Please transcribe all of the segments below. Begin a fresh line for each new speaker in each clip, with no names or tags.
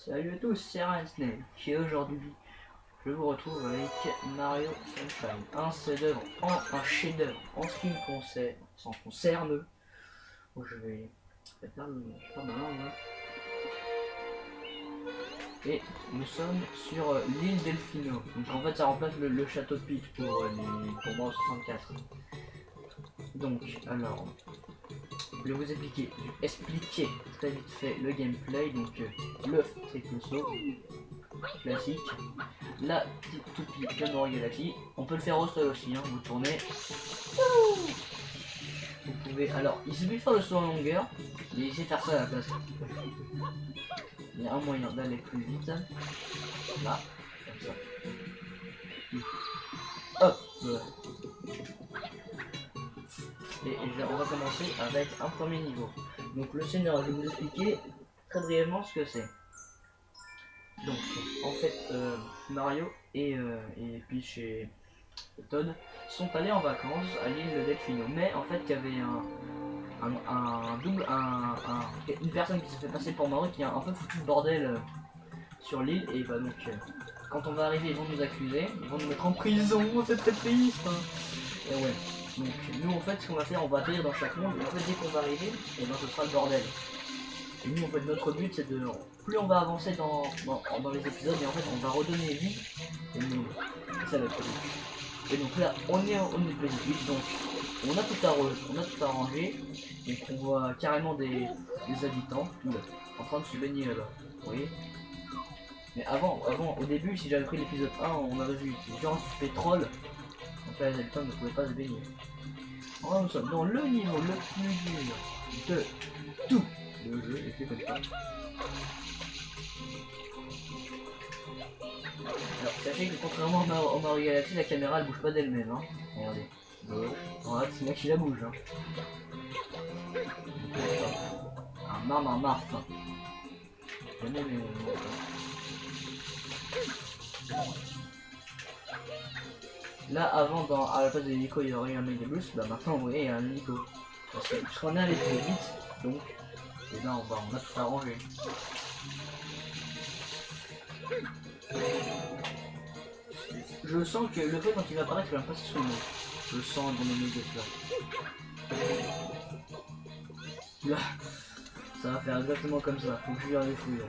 Salut à tous, c'est Ransnell qui aujourd'hui je vous retrouve avec Mario Sunshine, un chef-d'œuvre en ce qui me concerne. Oh, je vais perdre ma langue, hein. Et nous sommes sur l'île Delfino. Donc en fait ça remplace le château de Peach pour Mario 64. Donc alors je vais vous expliquer très vite fait le gameplay. Donc le triple saut classique, la petite toupie de Mario Galaxy. On peut le faire au sol aussi, hein. Vous tournez, vous pouvez, alors il suffit de faire le saut en longueur, mais essayez de faire ça à la place. Il y a un moyen d'aller plus vite, là, comme ça. Hop, voilà. Et on va commencer avec un premier niveau. Donc le scénario, je vais vous expliquer très brièvement ce que c'est. Donc en fait Mario et Peach et Todd sont allés en vacances à l'île de Delfino, mais en fait il y avait une personne qui s'est fait passer pour Mario qui a un peu foutu le bordel sur l'île, et bah donc quand on va arriver ils vont nous accuser, ils vont nous mettre en prison, c'est très triste, hein. Et ouais, donc nous en fait ce qu'on va faire, on va atterrir dans chaque monde, et en fait dès qu'on va arriver, et ben ce sera le bordel. Et nous en fait notre but c'est de, plus on va avancer dans les épisodes, et en fait on va redonner vie au monde, et ça va être cool. Et donc là on est au épisode 8, donc on a tout arrangé, donc on voit carrément des habitants en train de se baigner là-bas, vous voyez. Mais avant au début, si j'avais pris l'épisode 1, on aurait vu des gens du pétrole, donc là les habitants ne pouvaient pas se baigner. Alors nous sommes dans le niveau le plus dur de tout le jeu, et c'est comme ça. Alors sachez que contrairement au Mario Galaxy, la caméra elle bouge pas d'elle-même, hein. Regardez. Voilà, c'est moi qui la bouge, hein. Un marre. Là avant à la place de l'hélico il y aurait eu un Megabus, bah maintenant vous voyez il y a un hélico. Parce qu'on est allé plus vite, donc et là on a tout arrangé. Je sens que le fait quand il va apparaître il va me passer sous le nez. Je le sens dans mes médias là. Là, ça va faire exactement comme ça, faut que je lui les fouilles.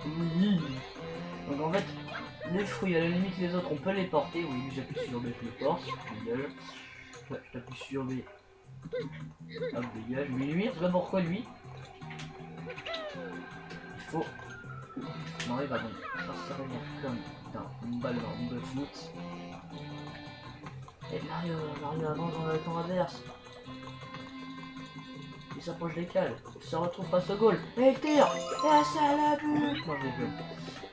Oui. Donc en fait, les fruits à la limite les autres on peut les porter, oui j'appuie sur B, je les porte, dégage. Ouais, j'appuie sur B. Hop, dégage. Mais lui, je sais pas pourquoi lui. Il faut. Non, il va donc. Ça revient comme une balle de foot. Et Mario avance dans le temps adverse. Il s'approche des cales. Il se retrouve face au goal. Et il tire. Et ça à la but. Non, je rigole.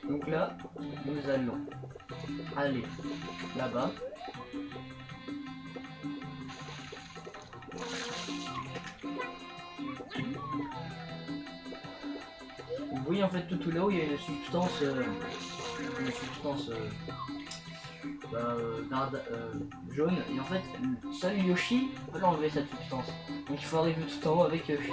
Donc là, nous allons aller là-bas. Vous voyez en fait tout là-haut il y a une substance jaune, et en fait seul Yoshi peut l'enlever cette substance, donc il faut arriver tout en haut avec Yoshi.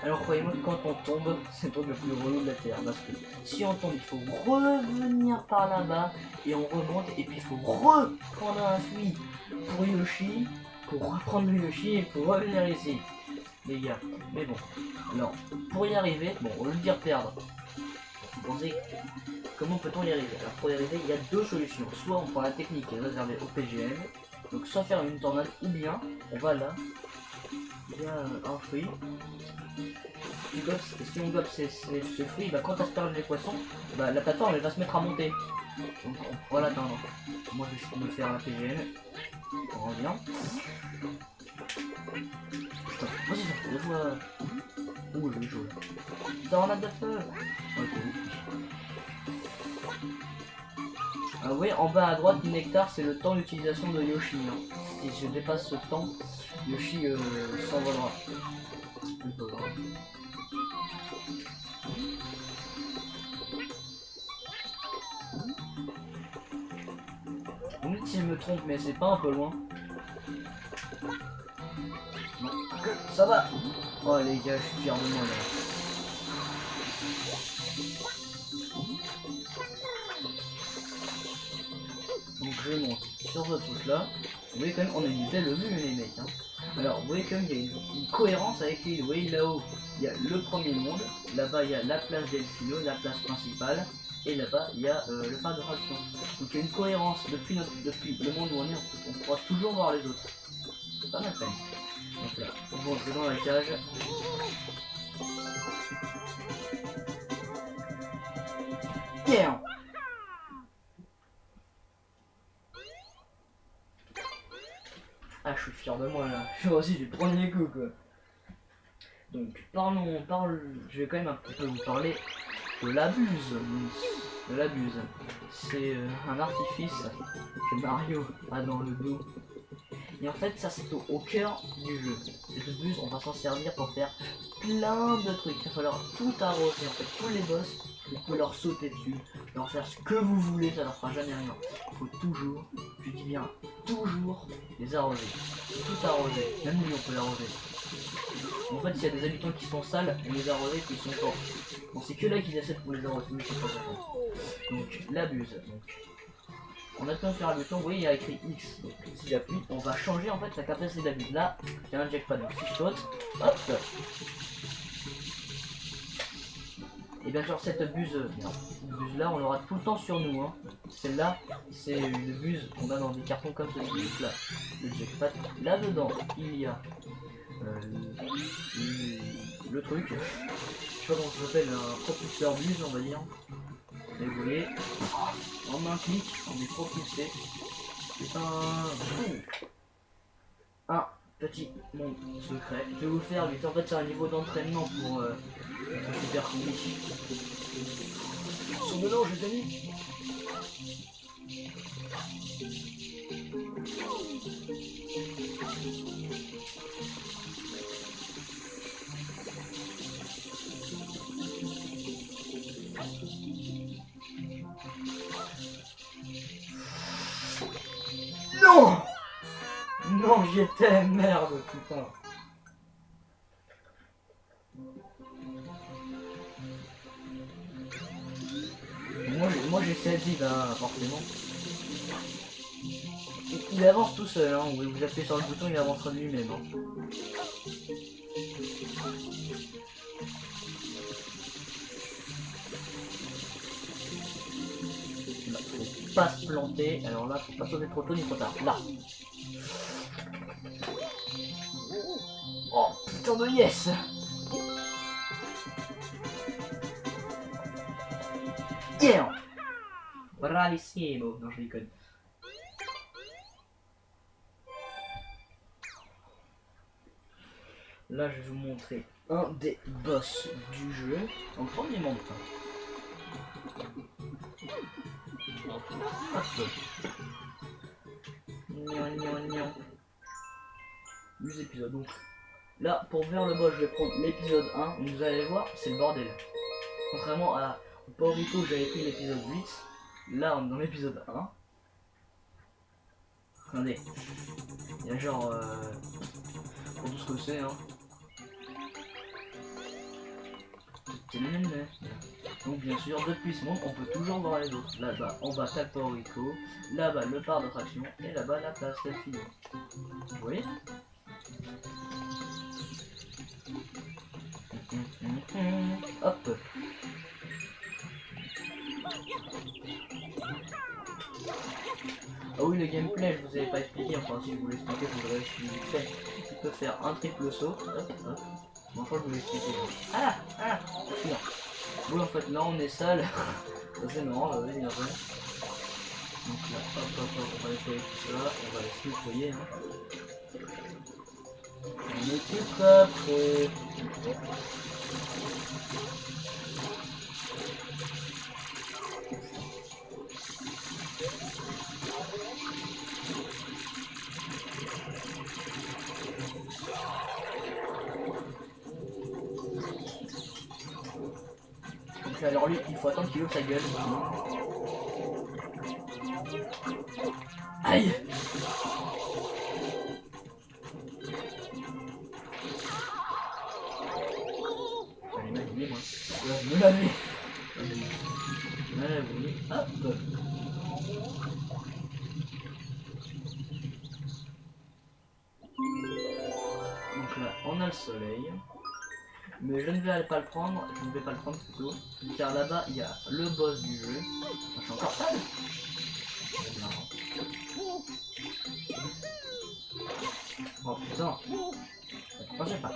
Alors croyez-moi que quand on tombe, c'est le truc le plus relou de la terre, parce que si on tombe il faut revenir par là-bas et on remonte, et puis il faut reprendre un fui pour Yoshi, pour reprendre le Yoshi et pour revenir ici les gars. Mais bon, alors pour y arriver, bon on veut dire perdre, vous pensez comment peut-on y arriver? Alors pour y arriver il y a deux solutions, soit on prend la technique qui est réservée au PGM, donc soit faire une tornade, ou bien on va là, il y a un fruit, si on gobe ce fruit, bah quand ça se perd les poissons, bah la plateforme elle va se mettre à monter, donc on va l'atteindre. Moi je vais me faire la PGM, on revient. Putain, vas-y, je vois. Ouh, le jeu. Tornade de feu. Ok. Ah oui, en bas à droite, nectar, c'est le temps d'utilisation de Yoshi. Hein. Si je dépasse ce temps, Yoshi s'envolera. dites si je me trompe, mais c'est pas un peu loin. Non, ça va. Oh les gars, je suis fier de moi là. Donc je monte sur ce truc là. Vous voyez quand même, on a une belle vue les mecs. Hein. Alors vous voyez quand même, il y a une cohérence avec les. Vous voyez là-haut, il y a le premier monde. Là-bas, il y a la place d'Elfino, la place principale. Et là-bas, il y a le parc d'attraction. Donc il y a une cohérence depuis le monde où on est, on pourra toujours voir les autres. C'est pas mal quand même. Donc là, on va entrer dans la cage. Yeah. Ah, je suis fier de moi là. Je suis aussi du premier coup quoi. Donc je vais quand même un petit peu vous parler de l'abuse. C'est un artifice que Mario a dans le dos. Et en fait, ça c'est au cœur du jeu. Cette buse, on va s'en servir pour faire plein de trucs. Il va falloir tout arroser. En fait, tous les boss, vous pouvez leur sauter dessus, leur faire ce que vous voulez, ça leur fera jamais rien. Il faut toujours, je dis bien, toujours les arroser. Tout arroser. Même lui, on peut l'arroser. En fait, s'il y a des habitants qui sont sales, on les arrose et qui sont forts. Bon, c'est que là qu'ils essaient pour les arroser, mais c'est pas content. Donc, l'abuse. On a pu faire un bouton, vous voyez, il y a écrit X. Donc, si j'appuie, on va changer en fait la capacité d'abuse. Là, il y a un jackpot, donc si je saute, hop. Et bien sûr, cette buse là, on l'aura tout le temps sur nous. Hein. Celle-là, c'est une buse qu'on a dans des cartons comme ceci. Là, le jackpot. Là-dedans, il y a le truc. Je sais pas comment ça s'appelle, un propulseur buse, on va dire. Et vous voyez, en un clic, on est propulsé. C'est un petit monde secret. Je vais vous faire vite. En fait, c'est un niveau d'entraînement pour être super combi. Son mélange, les amis. Non! Non, j'étais merde, putain. Moi j'ai 7 vies, hein, forcément. Il avance tout seul, hein. Vous appuyez sur le bouton, il avancera de lui-même. Hein. Là, faut pas se planter. Alors là, faut pas sauter trop tôt ni trop tard. Là. Oh putain de yes! Yeah! Bravissimo! Non, je déconne. Là, je vais vous montrer un des boss du jeu. En premier monde. Hop. Les épisodes. Donc, là, pour faire le boss, je vais prendre l'épisode 1. Vous allez voir, c'est le bordel. Contrairement à Porrico, j'avais pris l'épisode 8. Là, on est dans l'épisode 1. Regardez. Il y a genre... pour tout ce que c'est, hein. Donc bien sûr, depuis ce monde, on peut toujours voir les autres. Là-bas, en bas, t'as Porrico. Là-bas, le parc d'attraction. Et là-bas, la place d'Elfino. Vous voyez? Hop. Ah oui, le gameplay, je vous avais pas expliqué. Enfin, si je vous l'expliquais, je voudrais expliquer vite fait. Tu peux faire un triple saut. Hop, hop. Bon, je vous l'expliquer. Ah, ah, c'est bien. Oui, en fait, là, on est sale. Ça, c'est marrant, là, oui, bien vrai. Donc là, hop, hop, hop, on va nettoyer tout ça. On va les nettoyer. Hein. On est tout prêt. Alors lui, il faut attendre qu'il ouvre sa gueule. Aïe. J'allais m'habiller moi. Je me laver. Oui. Hop. Donc là, on a le soleil. Mais je ne vais pas le prendre, plutôt. Car là-bas, il y a le boss du jeu. Je suis encore sale. Oh putain. Pourquoi j'ai pas?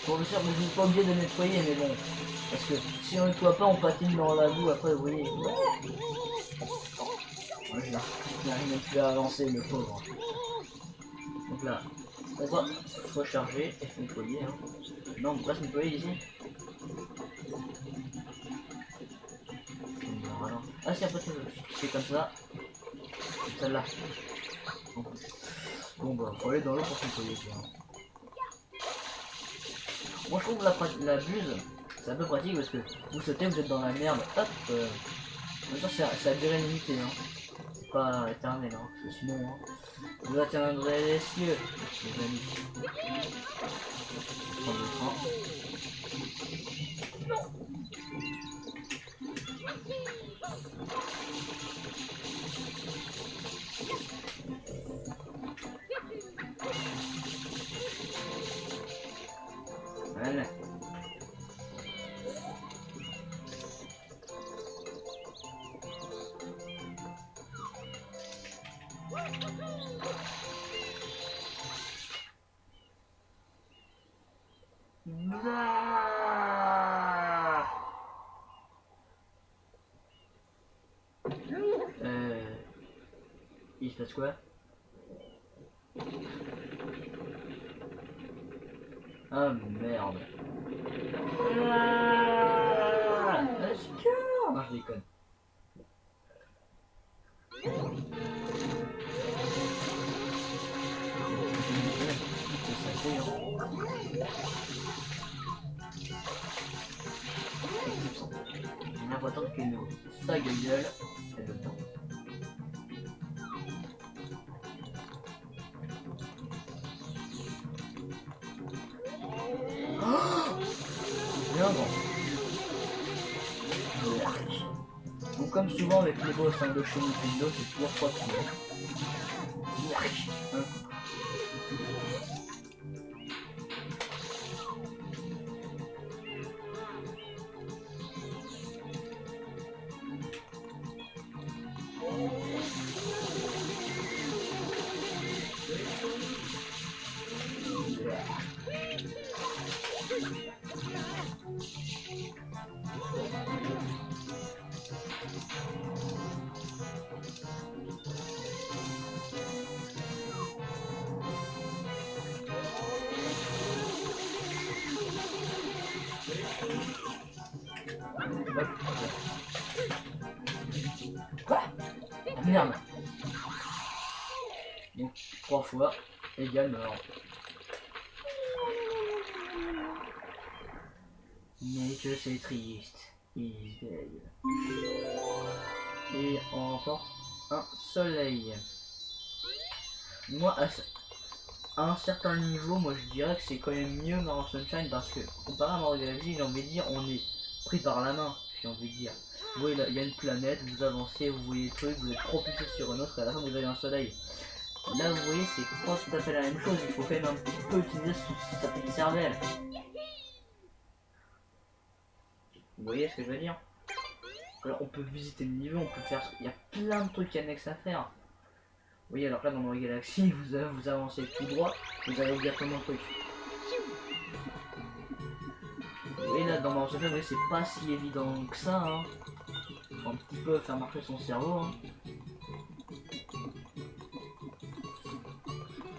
Pour le sûr, vous n'êtes pas obligé de nettoyer, mais bon. Parce que si on ne nettoie pas, on patine dans la boue, après vous voyez. Moi, je n'arrive même plus à avancer, le pauvre. Donc là, on va recharger et se nettoyer. Hein. Non, on va se nettoyer ici. Voilà. Ah si, après c'est comme ça. Celle-là. Bon bah, faut aller dans l'eau pour se nettoyer. Moi je trouve la buse, c'est un peu pratique parce que vous sautez, vous êtes dans la merde, hop, bien sûr c'est à durée limitée, hein. C'est pas éternel, hein, parce que sinon, hein, vous atteindrez les cieux, les amis. Prendre le train. Voilà. Il se passe quoi? Ah merde. Non, je déconne. On va attendre que sa gueule est dedans. Bien bon. Donc comme souvent avec les boss de chez Nintendo, c'est toujours pas trop. Hein. Quoi? Merde. Donc 3 fois égale mort. Mais que c'est triste. Isabelle. Et on remporte un soleil. Moi, à un certain niveau, moi je dirais que c'est quand même mieux Mario Sunshine parce que comparé à Mario Galaxy, j'ai envie de dire, on est pris par la main. J'ai envie de dire. Vous voyez, il y a une planète, vous avancez, vous voyez des trucs, vous êtes propulsé sur une autre, et à la fin vous avez un soleil. Là, vous voyez, c'est pas tout à fait la même chose, il faut quand même un petit peu utiliser sa petite cervelle. Vous voyez ce que je veux dire? Alors, on peut visiter le niveau, on peut faire... Il y a plein de trucs annexes à faire. Vous voyez, alors là, dans Mario Galaxy, vous avancez tout droit, vous allez directement le truc. Vous voyez, là, dans Mario Sunshine, vous voyez, c'est pas si évident que ça, hein. Faut un petit peu faire marcher son cerveau, hein.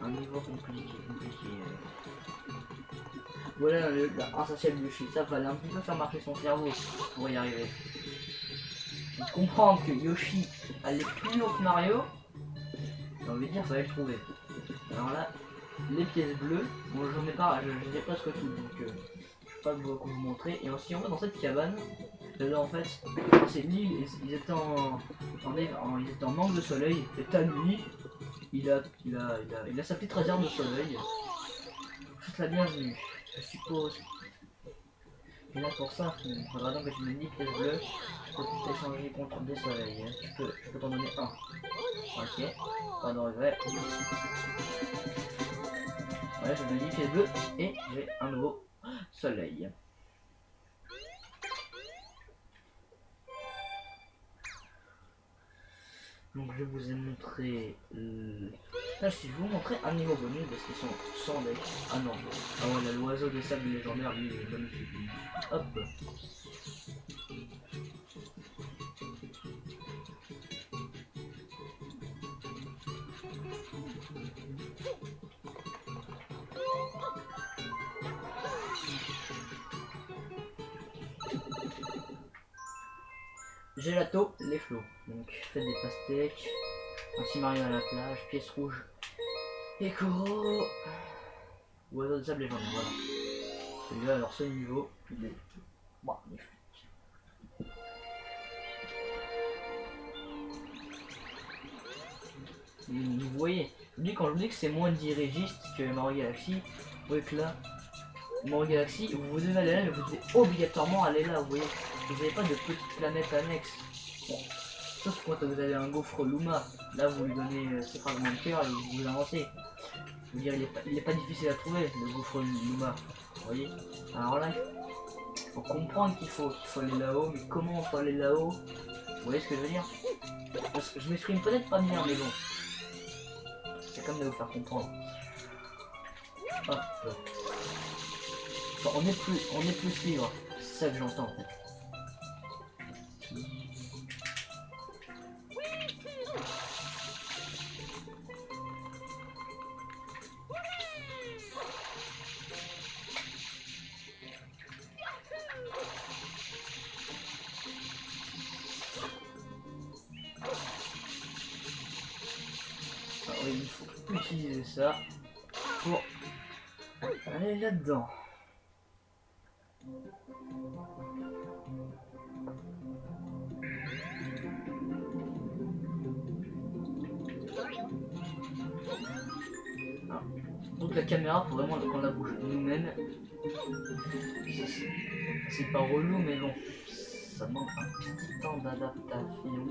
Un niveau compliqué. Voilà, l'essentiel du shit, ça fallait un petit peu faire marcher son cerveau pour y arriver. comprendre que Yoshi allait plus haut que Mario, j'ai envie de dire, fallait le trouver. Alors là, les pièces bleues, bon j'en ai pas, je les ai presque toutes, donc je vais pas beaucoup vous montrer. Et ensuite on va dans cette cabane, là en fait, c'est l'île, ils étaient ils étaient en manque de soleil, et Tanui, il a sa petite réserve de soleil. Je souhaite la bienvenue, je suppose. Et là pour ça, il faudra donc que tu me dis pièce bleue pour t'échanger contre des soleils. Hein. Je peux t'en donner un. Ok, pas de regret. Ouais, je me dis pièce bleue et j'ai un nouveau soleil. Donc je vous ai montré... Là, si je vous montrer un niveau bonus parce qu'ils sont sans deck. Ah non. Ah ouais, l'oiseau des sables légendaires, lui, il est magnifique. Hop. Gelato, les flots. Donc faites des pastèques. Ainsi Mario à la plage, pièce rouge. Ekoro. Oiseau de sable légendaire, voilà. Celui-là, alors ce niveau, il est magnifique. Vous voyez, lui quand je vous dis que c'est moins dirigiste que Mario Galaxy, vous voyez que là, Mario Galaxy, vous devez aller là, mais vous devez obligatoirement aller là, vous voyez. Vous n'avez pas de petite planète annexe. Bon. Sauf quand vous avez un gaufre Luma, là vous lui donnez ses fragments de cœur et vous avancez. Je veux dire, il est pas difficile à trouver, le gaufre Luma. Vous voyez. Alors là, il faut comprendre qu'il faut aller là-haut, mais comment on peut aller là-haut? Vous voyez ce que je veux dire? Parce que je m'exprime peut-être pas bien, mais bon. C'est comme de vous faire comprendre. Hop. Enfin, on est plus libre. C'est ça que j'entends en fait. Alors, il faut utiliser ça pour aller là-dedans. Donc la caméra, faut vraiment qu'on la bouge nous-mêmes. C'est pas relou, mais bon, ça demande un petit temps d'adaptation.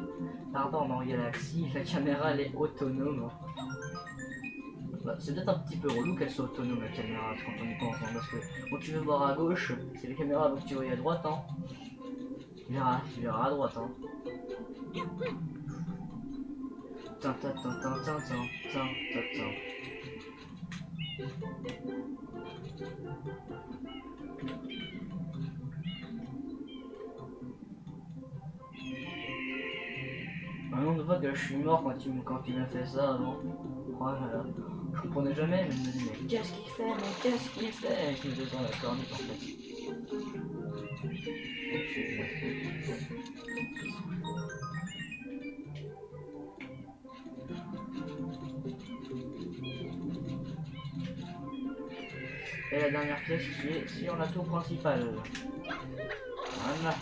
Pardon, Mario Galaxy, la caméra elle est autonome. Bah, c'est peut-être un petit peu relou qu'elle soit autonome la caméra quand on y pense, hein, parce que quand tu veux voir à gauche, c'est la caméra avant que tu vois à droite, hein. Tu verras à droite, hein. Tin, tin, tin, tin, tin, tin, tin, tin, tin. Maintenant on voit que je suis mort quand il m'a fait ça avant. Oh là là. Je comprenais jamais, mais je me disais mais qu'est-ce qu'il fait, mais qu'est-ce qu'il fait? Et je me disais dans la cornette en fait. Et la dernière pièce qui est sur la tour principale. Voilà.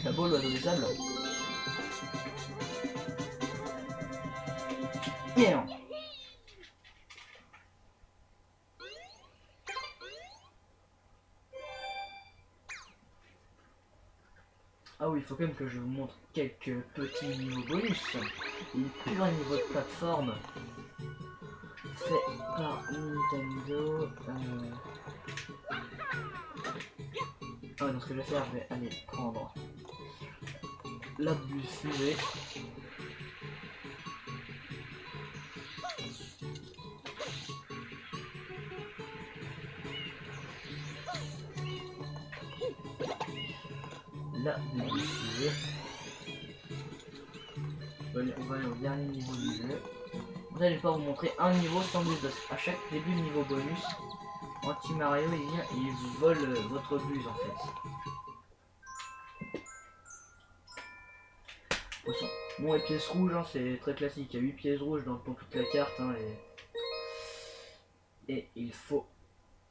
C'est beau l'oiseau des sables. Yeah. Ah oui, il faut quand même que je vous montre quelques petits niveaux bonus. Il y a plusieurs niveaux de plateforme fait par Nintendo. Ah, donc ce que je vais faire, je vais aller prendre la bulle fusée. La bulle fusée. On va aller au dernier niveau du jeu. Là, je vais pas vous montrer un niveau sans buse. À chaque début de niveau bonus, Anti-Mario il vient et il vous vole votre buse en fait. Bon, les pièces rouges, hein, c'est très classique. Il y a 8 pièces rouges dans toute la carte. Hein, et il faut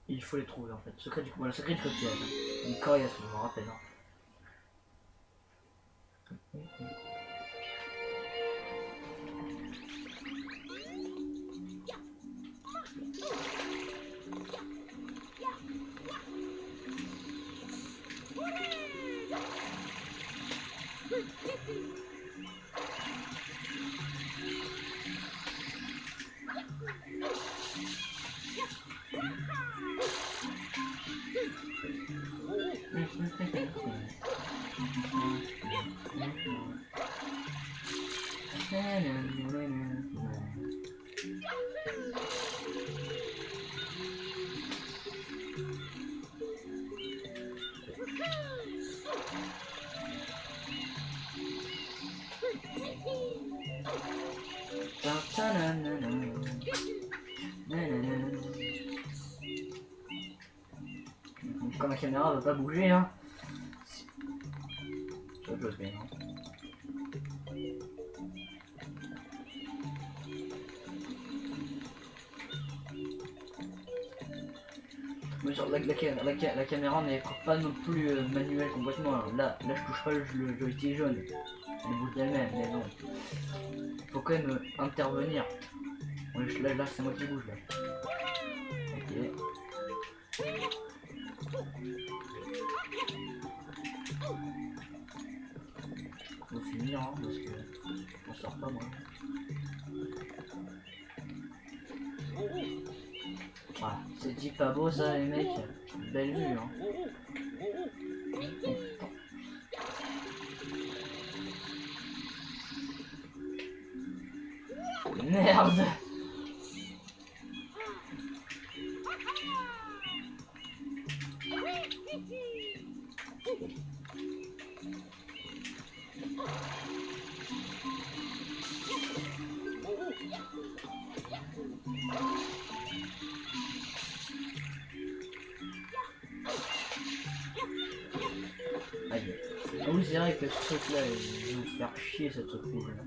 les trouver en fait. Secret du coup, voilà, secret du coquillage. Hein. Une coriace, je me rappelle. Hein. Quand la caméra va pas bouger, hein. Ça doit bien, hein. Mais genre, la caméra n'est pas non plus manuelle complètement. Hein. Là, je touche pas le joystick jaune. Elle bouge d'elle-même, mais bon. Faut quand même intervenir. Ouais, là c'est moi qui bouge là. Ok. Faut finir hein, parce que on sort pas moi. Voilà, c'est dit pas beau ça les mecs. Belle vue hein. Merde. Allez. Ah oui c'est vrai que ce truc là il va me faire chier ce truc rouge là.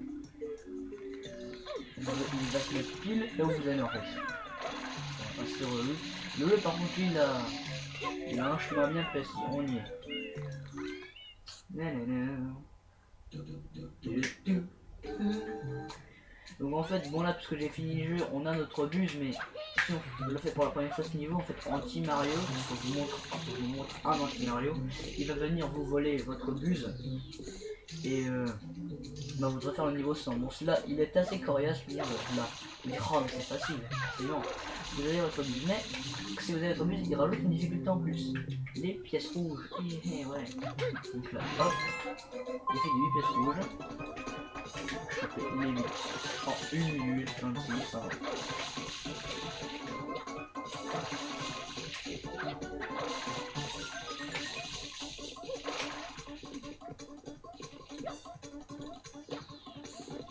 Il va se mettre pile là où vous allez en fait. C'est relou. Le par contre lui il a un chemin bien précis, on y est. Donc en fait bon là parce que j'ai fini le jeu on a notre buse mais si on le fait pour la première fois ce niveau en fait anti-Mario, je vous montre un anti-Mario, il va venir vous voler votre buse et bah, vous devrez faire le niveau 100. Bon celui-là il est assez coriace le niveau là. Mais oh mais c'est facile, c'est non. Vous avez votre buse mais si vous avez votre buse il rajoute une difficulté en plus. Les pièces rouges, et ouais. Donc là hop, il fait des 8 pièces rouges. Les 8 en 1 minute 26 hein.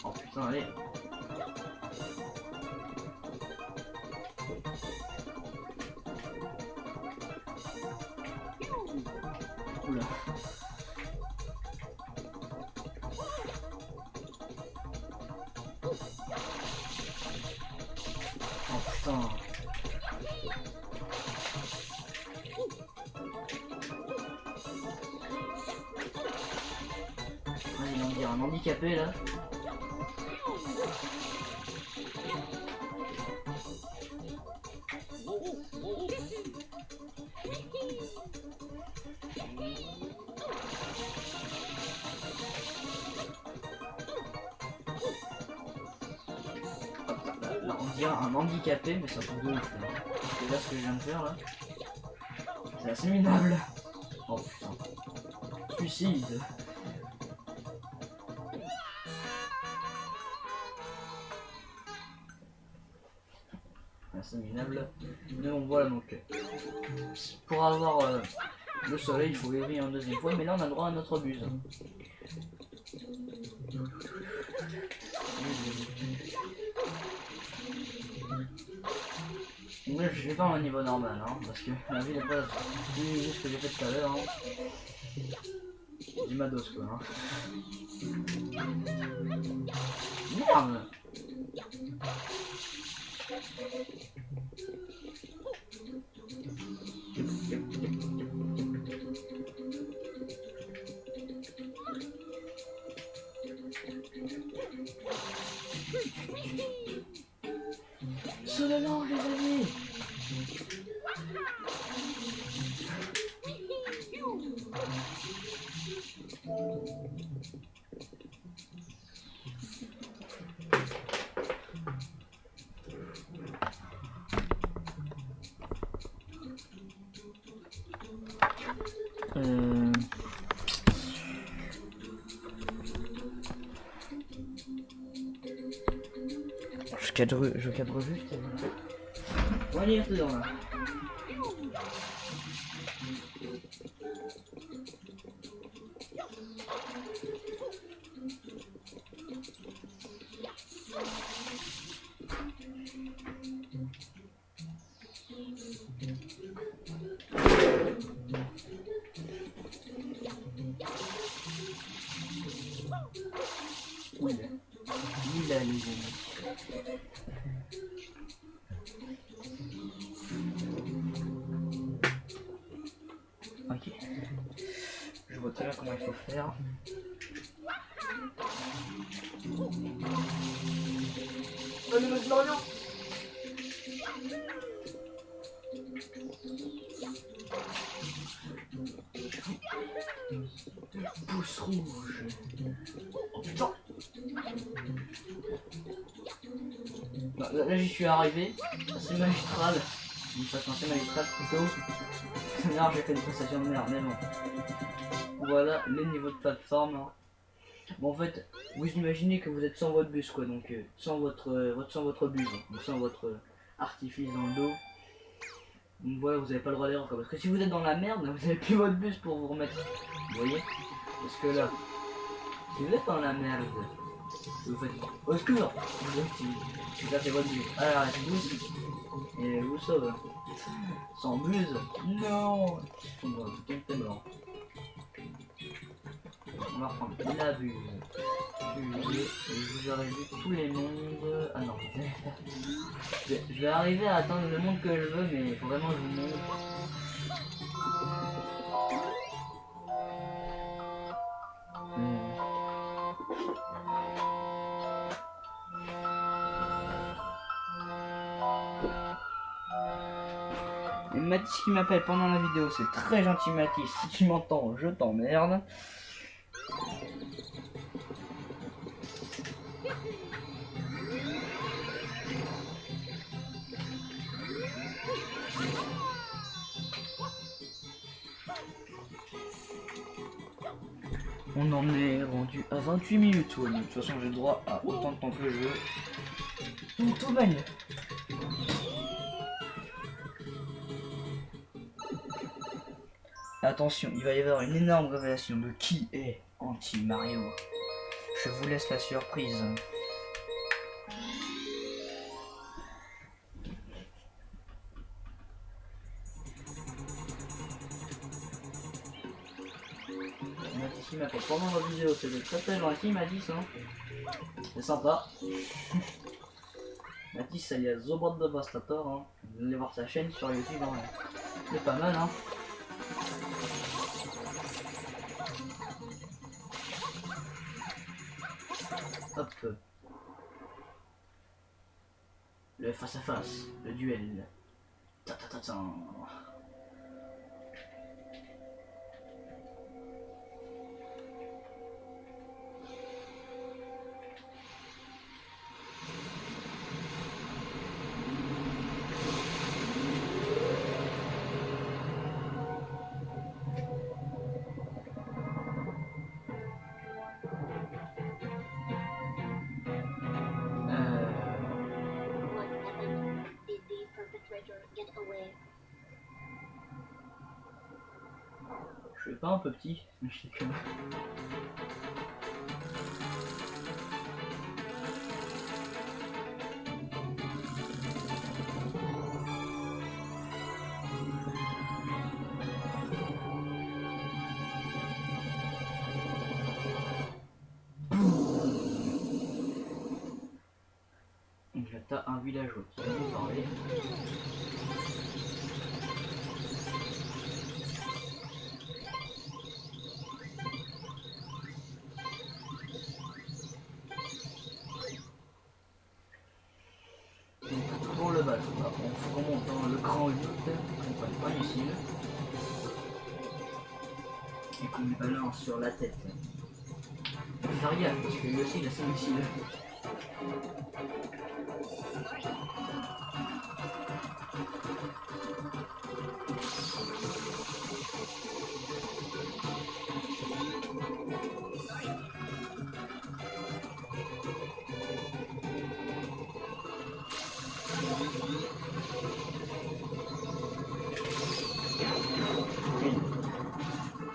Oh putain allez. Oula. Oh putain. Vas-y, on dirait un handicapé là. Là, on dirait un handicapé, mais ça fait de ouf. Et là, ce que je viens de faire là, c'est assez minable. Oh putain. Suicide. Assez minable. Mais on voit donc. Pour avoir le soleil, il faut ouvrir une deuxième fois, mais là on a droit à notre buse. Donc là, je vais pas au niveau normal, hein, parce que la vie n'est pas ce que j'ai fait tout à l'heure. Hein. Du mados quoi. Hein. Merde. Solo les amis. Je cadre juste. On va aller dedans là. Oui, il a les amis. Ok. Je vois très bien comment il faut faire. Allez, monsieur Mario! Pouce rouge. Oh putain! Bah, là j'y suis arrivé. C'est magistral. Enfin, c'est magistral plutôt. Merde, j'ai fait des prestations de merde, mais bon. Voilà les niveaux de plateforme. Bon, en fait, vous imaginez que vous êtes sans votre bus, quoi, donc sans votre bus, donc sans votre artifice dans le dos. Donc voilà, vous n'avez pas le droit d'erreur, quoi. Parce que si vous êtes dans la merde, vous avez plus votre bus pour vous remettre. Vous voyez? Parce que là, si vous êtes dans la merde, vous faites au secours, vous avez votre bus. Alors, la bus, et vous sauve. Sans buse, non. T'es mort. On va reprendre la buse. Vous aurez vu tous les mondes. Ah non, je vais arriver à atteindre le monde que je veux, mais il faut vraiment que je vous montre. Et Mathis qui m'appelle pendant la vidéo, c'est très gentil Mathis, si tu m'entends, je t'emmerde. On en est rendu à 28 minutes, ouais. De toute façon j'ai le droit à autant de temps que je veux. Tout baigne. Attention, il va y avoir une énorme révélation de qui est anti-Mario. Je vous laisse la surprise. Mathis qui m'appelle pendant la vidéo, c'est très très gentil Mathis, hein. C'est sympa. Mathis alias Zobot Devastator, hein. Vous allez voir sa chaîne sur YouTube, hein. C'est pas mal, hein. Hop. Le face à face, le duel. Ta ta ta ta. Je suis pas un peu petit, mais je sais que... t'as un villageois qui va nous parler. Donc pour le bas, on remonte dans le grand 8, on prenne pas un missile. Et qu'on lui balance sur la tête. Il faut faire gaffe parce que lui aussi il a ses missiles.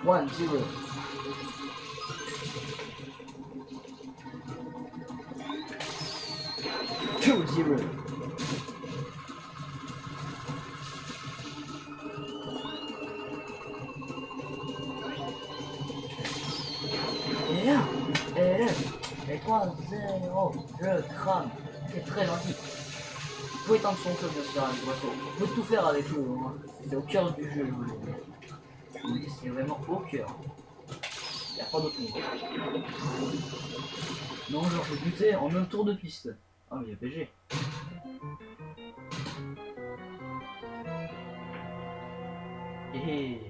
One, zero. Two, zero. Et 3, 0, je crame. C'est très gentil. Vous pouvez tendre son feu bien sûr avec votre tour. Vous pouvez tout faire avec lui, hein. C'est au cœur du jeu, je vous le dis. C'est vraiment au cœur. Il n'y a pas d'autre mot. Non, genre je vais buter en un tour de piste. Ah mais il y a PG. Et...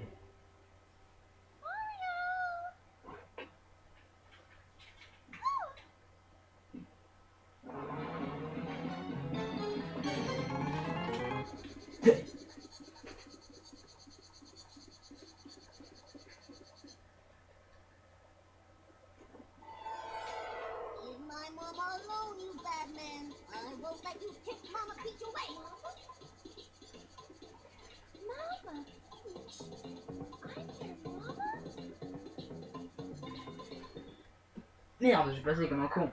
Merde, j'ai passé comme un con.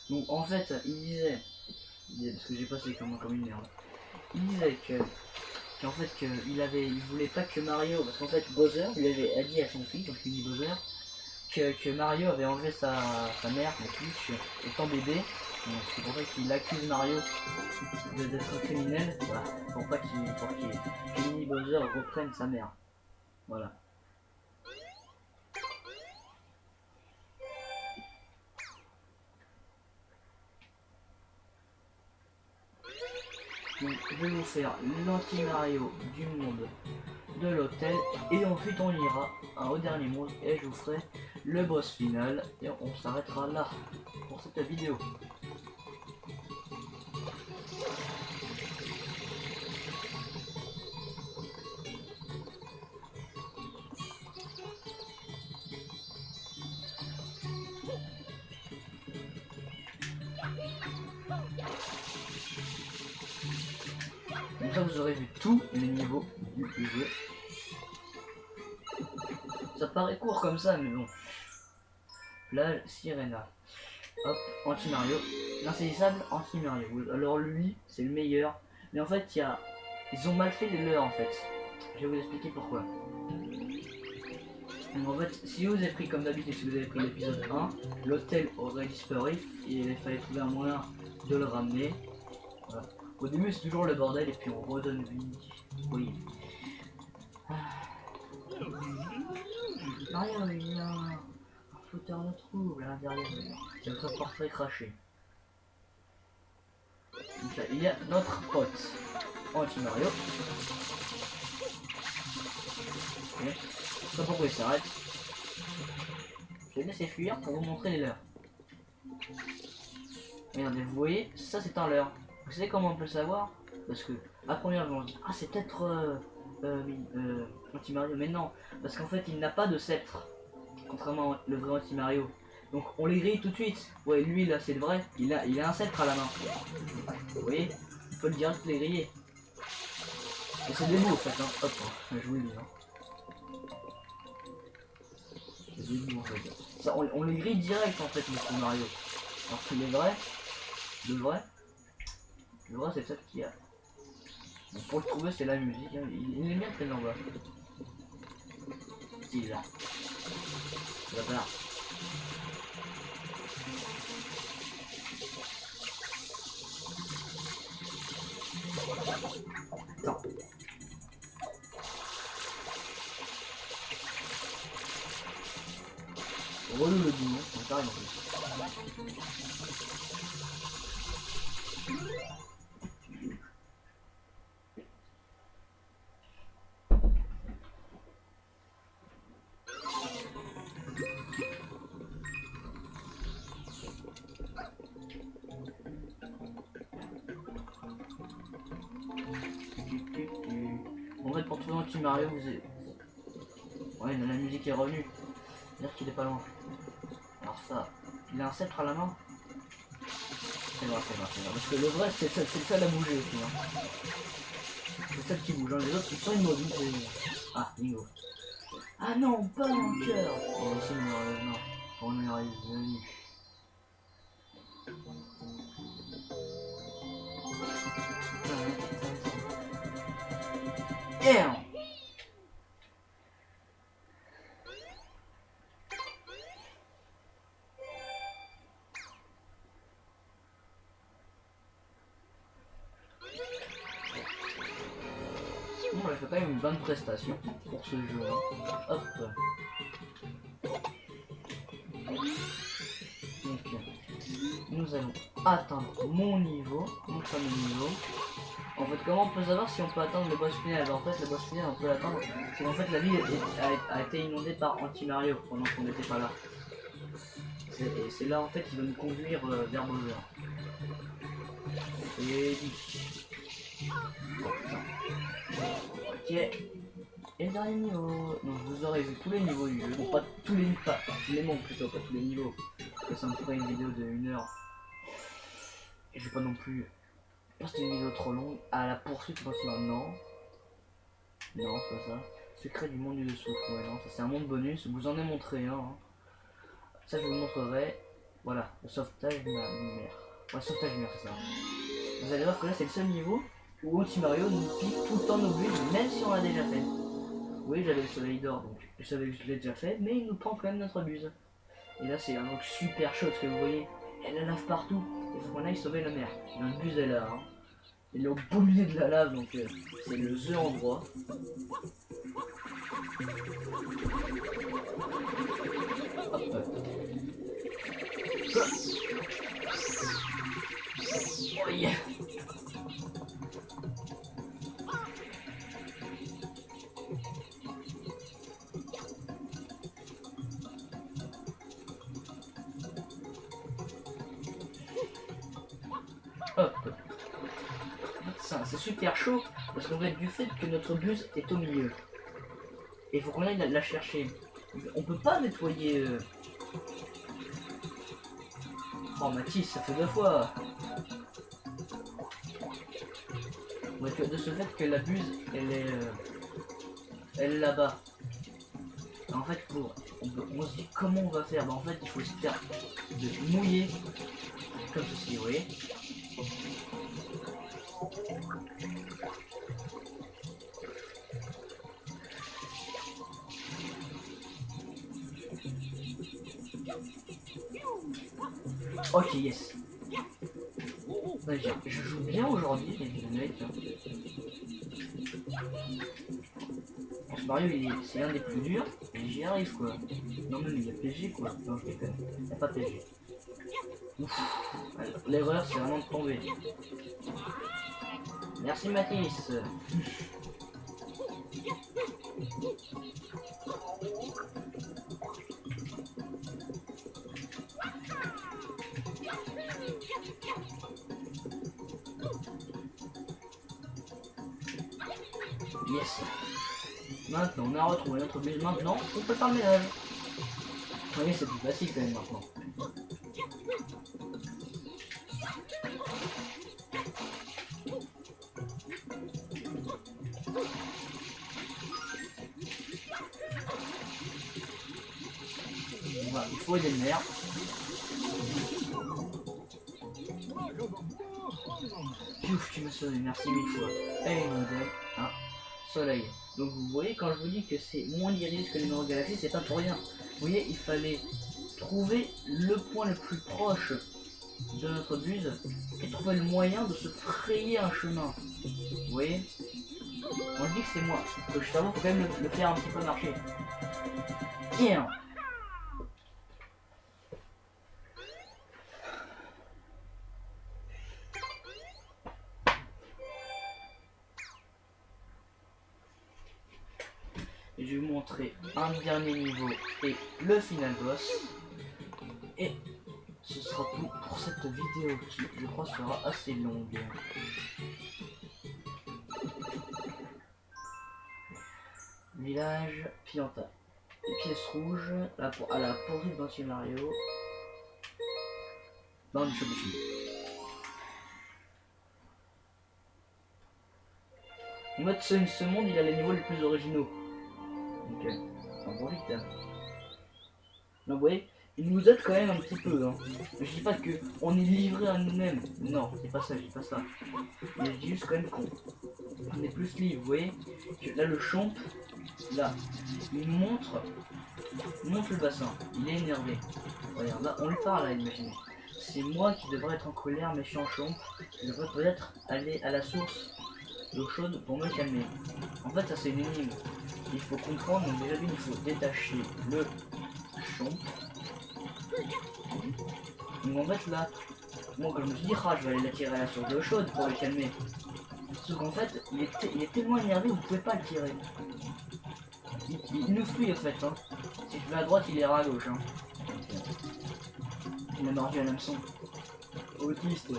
Donc en fait, il disait parce que j'ai passé comme une merde. Il disait qu'en fait il voulait pas que Mario, parce qu'en fait Bowser lui avait dit à son fils, donc Mini Bowser, que Mario avait enlevé sa mère, donc Peach, étant bébé. Donc c'est pour ça qu'il accuse Mario d'être criminel, voilà, pour que Mini Bowser reprenne sa mère. Voilà. Donc je vais vous faire l'anti-Mario du monde de l'hôtel et ensuite on ira au dernier monde et je vous ferai le boss final et on s'arrêtera là pour cette vidéo. Comme ça vous aurez vu tous les niveaux du jeu. Ça paraît court comme ça mais bon. Plage Sirena. Hop, anti-Mario. L'insaisissable anti-Mario. Alors lui, c'est le meilleur. Mais en fait, ils ont mal fait les leurs en fait. Je vais vous expliquer pourquoi. Donc en fait, si vous avez pris comme d'habitude, si vous avez pris l'épisode 1, l'hôtel aurait disparu et il fallait trouver un moyen de le ramener. Voilà. Au début c'est toujours le bordel et puis on redonne vie. Oui. Mario il y a un fouteur de trouble à l'intérieur. C'est notre portrait craché. Donc là, il y a notre pote anti-Mario. Okay. Je sais pas pourquoi il s'arrête. Je vais laisser fuir pour vous montrer les leurs. Regardez, vous voyez, ça c'est un leurre. Vous savez comment on peut le savoir? Parce que à première vue on se dit ah c'est peut-être anti-Mario, mais non, parce qu'en fait il n'a pas de sceptre, contrairement au vrai anti-Mario. Donc on les grille tout de suite. Ouais, lui là c'est le vrai, il a un sceptre à la main. Vous voyez, on peut le direct les griller. Et c'est des mots en fait, hein. Hop, on va jouer lui. C'est des mots en fait. Ça, on les grille direct en fait, monsieur Mario. Alors que le vrai c'est ça qu'il y a. Donc pour le trouver c'est la musique, hein. Il est bien très en bas. C'est là. La barre. Attends. Relou le bout, on s'arrête en plus. En fait, pour trouver un petit Mario, vous avez... Ouais, la musique est revenue. C'est-à-dire qu'il est pas loin. Alors ça, il a un sceptre à la main. C'est vrai, c'est vrai, c'est vrai. Parce que le vrai, c'est le seul à bouger aussi. Hein. C'est le seul qui bouge. Hein. Les autres, ils sont immobiles. Ah, bingo. Ah non, pas un cœur. Oh, ici, non. On est revenu. Yeah. Bon, là, je fais quand même une bonne prestation pour ce jeu là. Hop. Donc, nous allons atteindre mon niveau, mon fameux niveau. En fait, comment on peut savoir si on peut atteindre le boss final? En fait, le boss final, on peut l'atteindre. C'est qu'en fait, la ville a été inondée par Anti-Mario pendant qu'on n'était pas là. Et c'est là, en fait, qu'il va nous conduire vers Bowser. Et... Ok. Et le dernier niveau. Donc vous aurez vu tous les niveaux du jeu. Bon, pas tous les mondes plutôt, pas tous les niveaux. Parce que ça me ferait une vidéo de 1 heure. Et je vais pas non plus passer une vidéo trop longue. À la poursuite, je pense maintenant. Non, c'est pas ça. Secret du monde du dessous. Ouais, non, ça c'est un monde bonus. Je vous en ai montré un. Hein. Ça, je vous montrerai. Voilà, le sauvetage lunaire. Ouais, sauvetage lunaire, c'est ça. Vous allez voir que là, c'est le seul niveau où Anti-Mario nous pique tout le temps nos buts, même si on l'a déjà fait. Oui, j'avais le soleil d'or, donc je savais que je l'ai déjà fait, mais il nous prend quand même notre buse. Et là, c'est un truc super chaud, parce que vous voyez, elle la lave partout. Il faut qu'on aille sauver la mer. Notre buse est là. Hein. Il est au beau milieu de la lave, donc c'est le The endroit. Hop. Oh yeah. Hop. C'est super chaud parce qu'en fait du fait que notre buse est au milieu. Et il faut qu'on aille la chercher. On peut pas nettoyer. Oh Mathis, ça fait 2 fois. Ouais, de ce fait que la buse elle est là-bas. En fait on se dit comment on va faire. Bah, en fait il faut se faire de mouiller comme ceci, vous voyez. Ok, yes. Ouais, je joue bien aujourd'hui, les mecs. Mario, c'est l'un des plus durs, mais j'y arrive quoi. Non, mais il y a PG quoi. Non, je déconne. Il n'y a pas PG. L'erreur, c'est vraiment de tomber. Merci Mathis. Yes. Maintenant, on a retrouvé notre buse. Maintenant, on peut faire le ménage. Vous voyez, c'est plus facile quand même maintenant. Voilà, il faut aider le maire. Pouf, tu m'as sauvé, merci 1000 fois. Allez, modèle, soleil. Donc vous voyez, quand je vous dis que c'est moins iris que les numéros galaxies, c'est pas pour rien. voyez, il fallait trouver le point le plus proche de notre buse et trouver le moyen de se frayer un chemin. Vous voyez? On dit que c'est moi. Le cerveau faut quand même le faire un petit peu marcher. Tiens. Et je vais vous montrer un dernier niveau et le final boss. Et ce sera tout pour cette vidéo qui, je crois, sera assez longue. Village Pianta. Les pièces rouges à la poursuite d'Anti Mario. Dans du Shobushi. En fait, ce monde, il a les niveaux les plus originaux. Donc, un bon vite. Hein. Donc, vous voyez, il nous aide quand même un petit peu. Hein. Je dis pas que on est livré à nous-mêmes. Non, c'est pas ça, je dis pas ça. Mais je dis juste quand même qu'on est plus libre. Vous voyez, là, le champ, là, il montre le bassin. Il est énervé. Regarde, là, on lui parle, là, imaginez. C'est moi qui devrais être en colère, méchant champ. Je devrais peut-être aller à la source d'eau chaude pour me calmer. En fait, ça, c'est une énigme. Il faut comprendre, donc déjà, il faut détacher le champ. Donc en fait là, moi quand je me suis dit ah je vais aller l'attirer à la source d'eau chaude pour le calmer. Sauf qu'en fait il est tellement énervé vous pouvez pas le tirer. Il nous fuit en fait hein. Si tu vas à droite il ira à gauche hein. Il a mordu à l'hameçon. Autiste.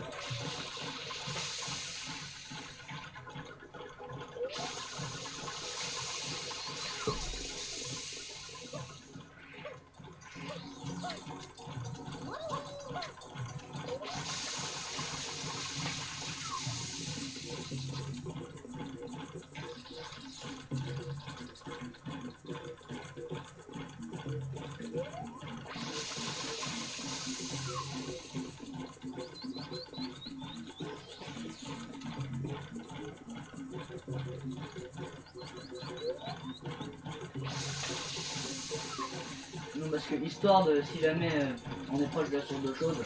Non parce que histoire de si jamais on est proche de la source d'eau chaude,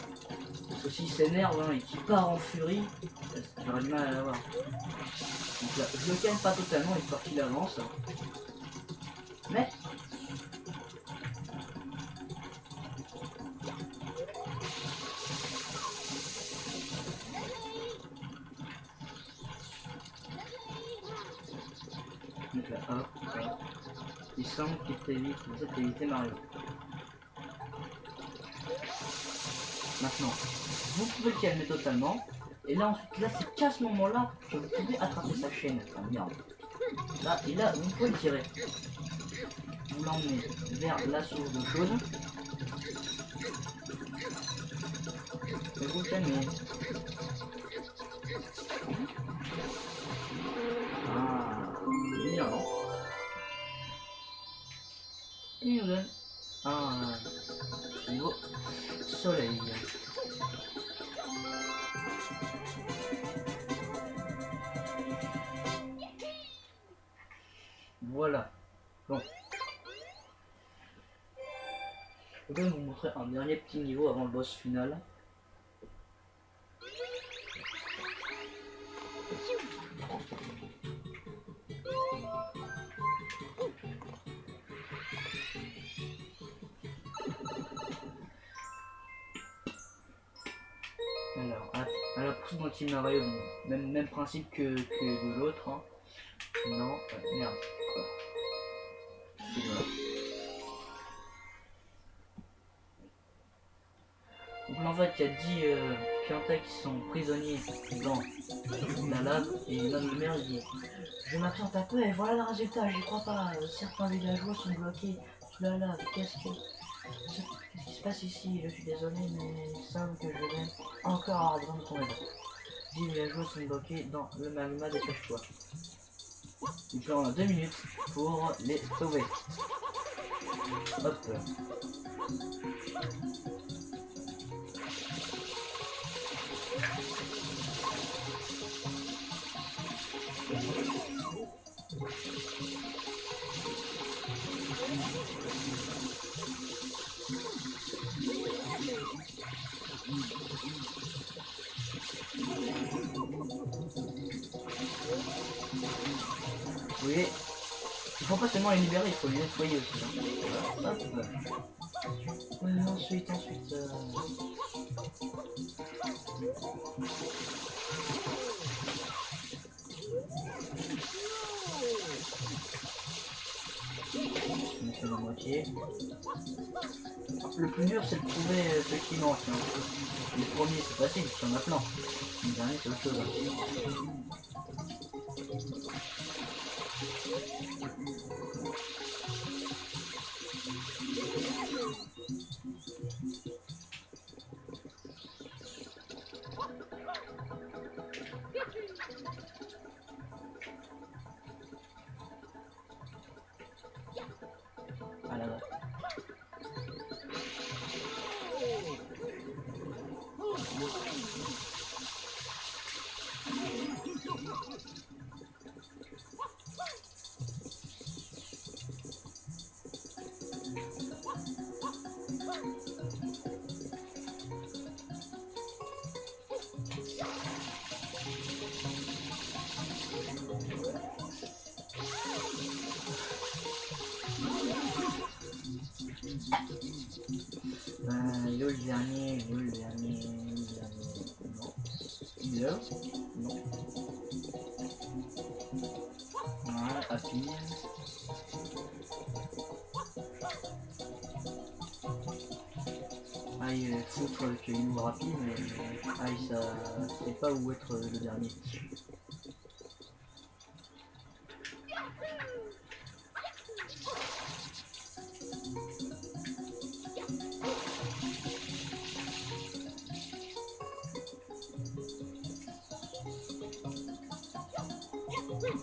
parce que s'il s'énerve hein, et qu'il part en furie, j'aurais du mal à l'avoir. Donc là, je le calme pas totalement histoire qu'il avance. Mais donc là, hop, hop. Il semble qu'il t'évite, vous êtes évité Mario. Maintenant, vous pouvez le calmer totalement. Et là ensuite, là c'est qu'à ce moment-là que vous pouvez attraper sa chaîne. Enfin, merde. Là, et là, vous pouvez le tirer. Vous l'emmenez vers la source d'eau chaude. Et vous le calmez. Ah, bien. Et il nous donne un nouveau soleil. Voilà. Bon. Je vais vous montrer un dernier petit niveau avant le boss final. Alors, à la poursuite dans Team Mario, même principe que de l'autre. Hein. Non, merde. Quoi. Donc là, en fait, il y a 10 Pianta qui sont prisonniers dans la lave et l'homme de mer il dit je m'absente un peu et voilà le résultat, j'y crois pas. Certains villageois sont bloqués sous la lave. Qu'est-ce qui se passe ici? Je suis désolé, mais ils savent que je vais encore avoir besoin de ton aide. 10 villageois sont bloqués dans le magma, dépêche-toi. Donc là, on a 2 minutes pour les sauver. Hop. Vous voyez, il faut pas seulement les libérer, il faut les nettoyer aussi. Hein. Voilà, hop. Ensuite. Je me fais la moitié. Le plus dur c'est de trouver ce qui manque. Hein. Les premiers c'est facile, il y en a plein. Le dernier c'est autre chose. Hein. Ah là-bas. Le dernier, non. Il est là? Non. Voilà, Happy. Ah, il est foutre avec une move rapide, mais ah, ça sait pas où être le dernier.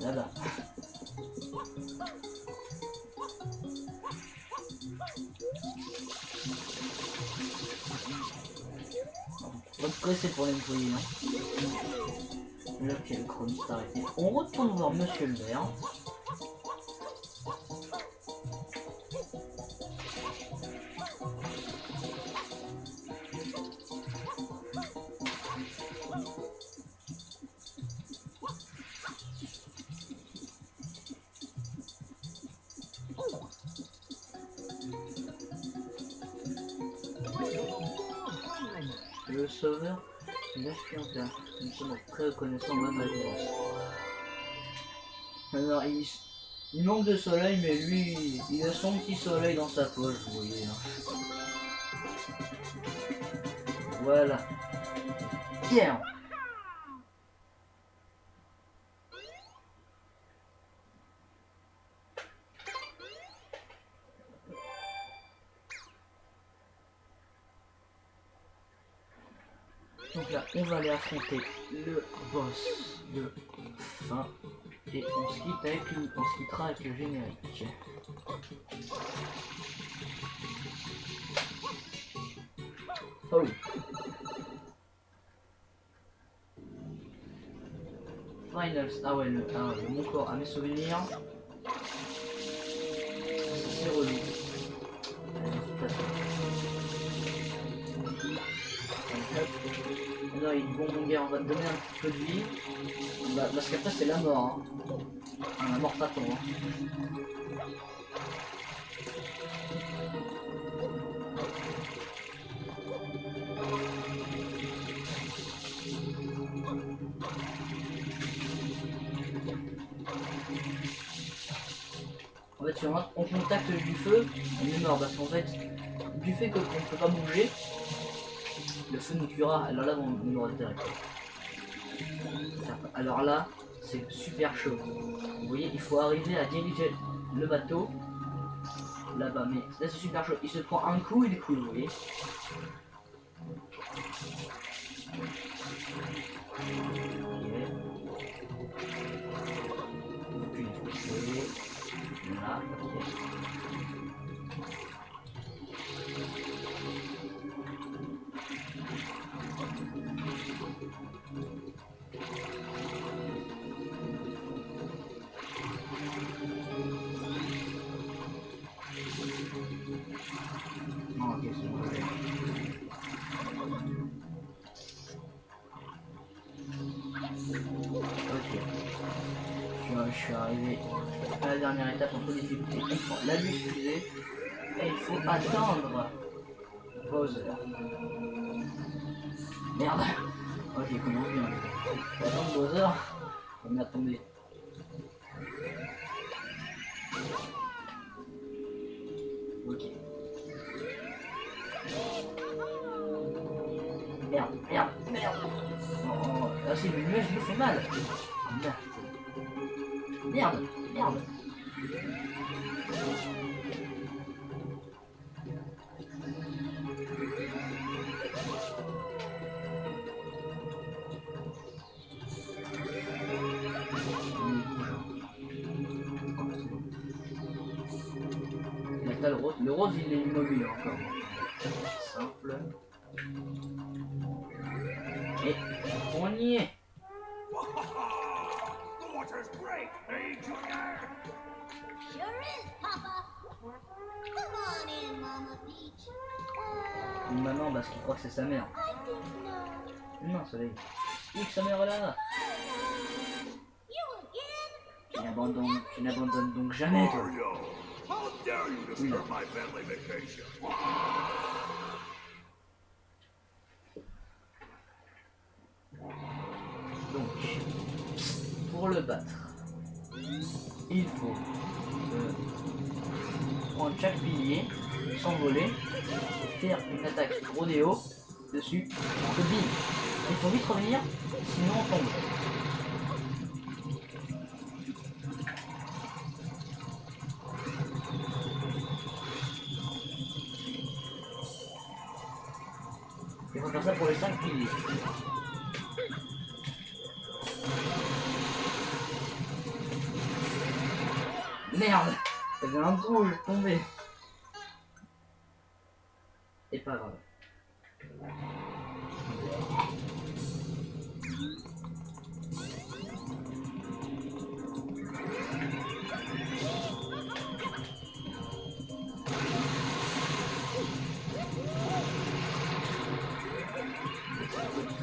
Là-bas. On va te presser pour les nettoyer. Hein. Là, ok, le chrono s'est arrêté. On retourne voir Monsieur le Vert. Le sauveur, il a fait en place. Nous sommes très reconnaissants de ma malheureuse. Alors, il manque de soleil, mais lui, il a son petit soleil dans sa poche, vous voyez. Hein. Voilà. Tiens. Donc là, on va aller affronter le boss de fin. Et on se quittera avec le générique. Oh. Finals. Ah ouais, mon corps à mes souvenirs. C'est relou. Non, il dit bon mon gars, on va te donner un petit peu de vie. Bah, parce qu'après c'est la mort. Hein. La mort t'attend. Hein. En fait, si on contacte du feu, on est mort parce qu'en fait, du fait qu'on ne peut pas bouger, le feu nous tuera. Alors là, on aura direct. Alors là, c'est super chaud. Vous voyez, il faut arriver à diriger le bateau là-bas, mais là c'est super chaud. Il se prend un coup, il est cool, vous voyez. Voilà, ok. Non, ok, c'est bon. suis arrivé à la dernière étape en peu difficulté. Il faut la lui fusée et il faut attendre Bowser. Merde. Ok, commence bien. Faut attendre Bowser. Oh merde, tombé. Ok. Merde, merde, merde. Oh, ah c'est le mieux, je me fais mal. Oh, merde. Merde, merde. Le rose il est immobile encore. Simple. Et on y est. Une maman parce qu'il croit que c'est sa mère. Non, Soleil. Et que sa mère est là. Tu n'abandonnes donc jamais, toi. Oui. Donc, pour le battre, il faut prendre chaque pilier, s'envoler, et faire une attaque rodéo dessus, de bim. Il faut vite revenir, sinon on tombe. Il faut faire ça pour les 5 piliers. Merde, j'avais un trou, je suis tombé. C'est pas grave.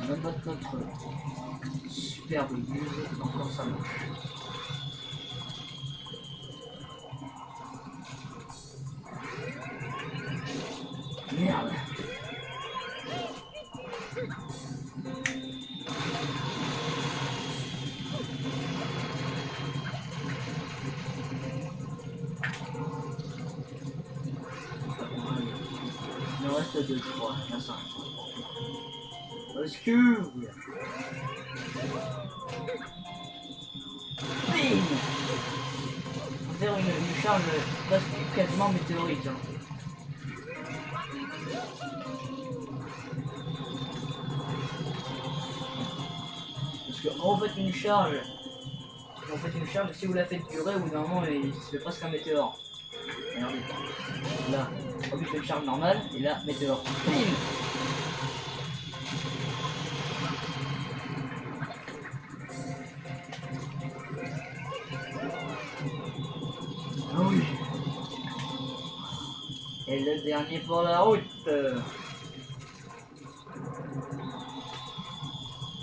On va battre notre superbe buse, encore ça marche. Merde. Il en reste 2, je crois. Il y en a 5. Excuse. Bim. Faire une charge presque quasiment météorique. Hein. Parce que en fait une charge, si vous la faites durer, au bout d'un moment il se fait presque un météore. Regardez. Là, on lui fait une charge normale, et là, météore. Bim. Ah oui. Et le dernier pour la route.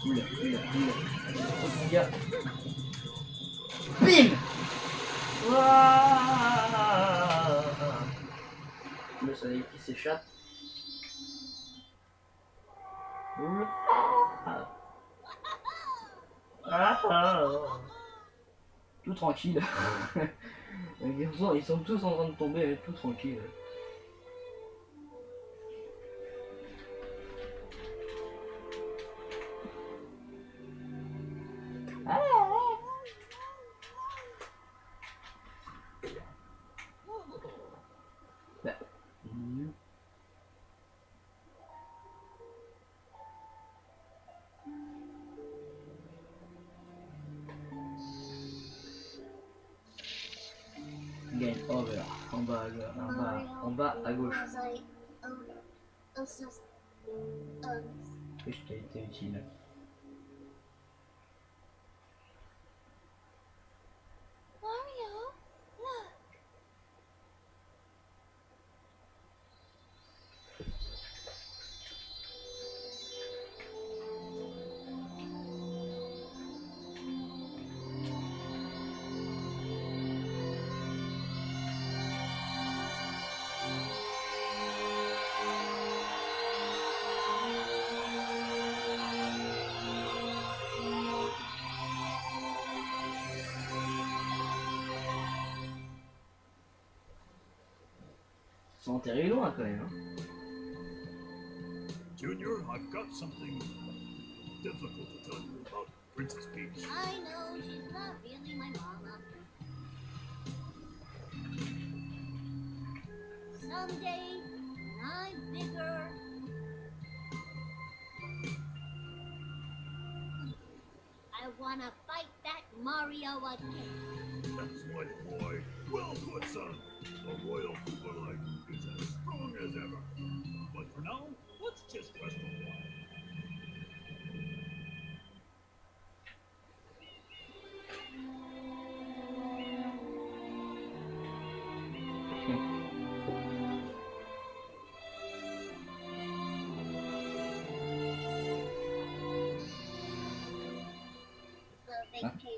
Oula. Oh, gars. Bim. Ouah. Le soleil qui s'échappe. Tout tranquille. Ils sont tous en train de tomber, tout tranquille. Game over. En bas à gauche. Qu'est-ce qui a été utile? Sans enterrer loin quand même. Hein.
Junior, I've got something difficult to tell you about Princess Peach.
I know she's not really my mama. Someday, when I'm bigger, I wanna fight that Mario again.
That's right, boy. Well put, son. The royal Koopa is as strong as ever. But for now, let's just rest a while.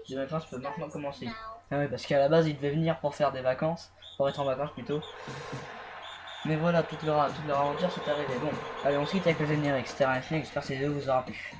Les vacances peuvent maintenant commencer. Ah oui, parce qu'à la base, ils devaient venir pour faire des vacances, pour être en vacances plutôt. Mais voilà, toute leur aventure s'est arrivée. Bon, allez, on se quitte avec le générique. C'était Rafik, j'espère que ces vidéos vous aura plu.